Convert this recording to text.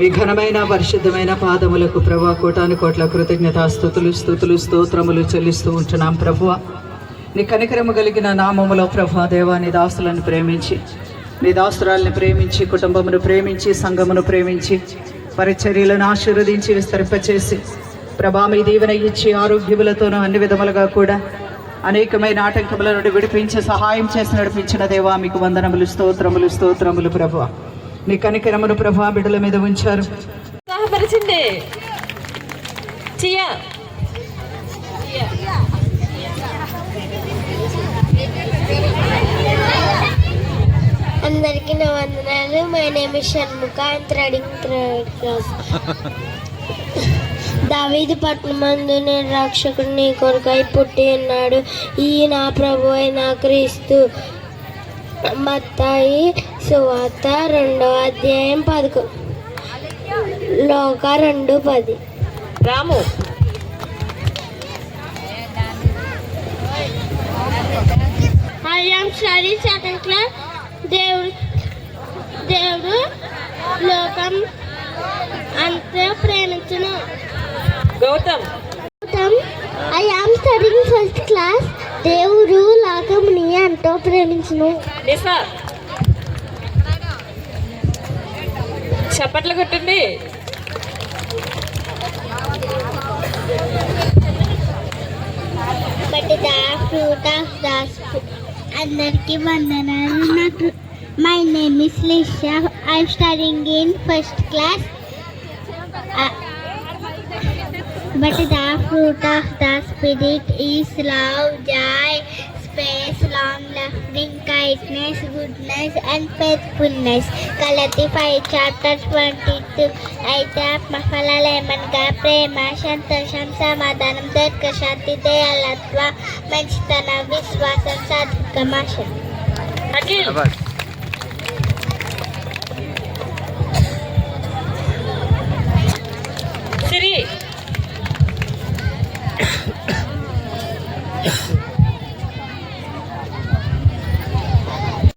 మీ ఘనమైన పరిశుద్ధమైన పాదములకు ప్రభా కోటాను కోట్ల కృతజ్ఞతాస్తుతులు స్తుతులు స్తోత్రములు చెల్లిస్తూ ఉంటున్నాం ప్రభువా. నీ కనికరము కలిగిన నామములో ప్రభా దేవా, నీ దాసులను ప్రేమించి, నీ దాసురాలను ప్రేమించి, కుటుంబమును ప్రేమించి, సంఘమును ప్రేమించి, పరిచర్యలను ఆశీర్వదించి విస్తరింపచేసి ప్రభా మీ దీవెన ఇచ్చి ఆరోగ్యములతోనూ అన్ని విధములుగా కూడా అనేకమైన ఆటంకముల నుండి విడిపించి సహాయం చేసి నడిపించిన దేవా మీకు వందనములు స్తోత్రములు స్తోత్రములు ప్రభువా. నీ కనికరమును ప్రభా బిడ్డల మీద ఉంచారు. అందరికీ నా వందనాలు. My name is Shanmukha. I'm third class. దావీదు పట్టణమందు నేను రక్షకుడు నీ కొరకై పుట్టి ఉన్నాడు. ఈ నా ప్రభు అయిన క్రీస్తు. మత్తాయి సువార్త 2వ అధ్యాయం 11, లోకా 2:10. Ramu I am study second class. దేవుడు లోకం అంతా ప్రేమించును. Gautam I am studying first class. దేవుడు లోకముని ఎంతో ప్రేమించును. నిసా చప్పట్లు కొట్టండి. But the fruit of the అందరికీ వందనాలు. నాకు my name is Lisha. I'm studying in first class. But the fruit of the Spirit is love, joy, peace, long-suffering, kindness, goodness, and faithfulness. Galati 5:22. అయితే ఆత్మఫలాలేమనగా ప్రేమ, సంతోషం, సమాధానం, దీర్ఘశాంతి, దయాళత్వ, మంచితనం, విశ్వాసం, సాత్వికమాశ. సిరి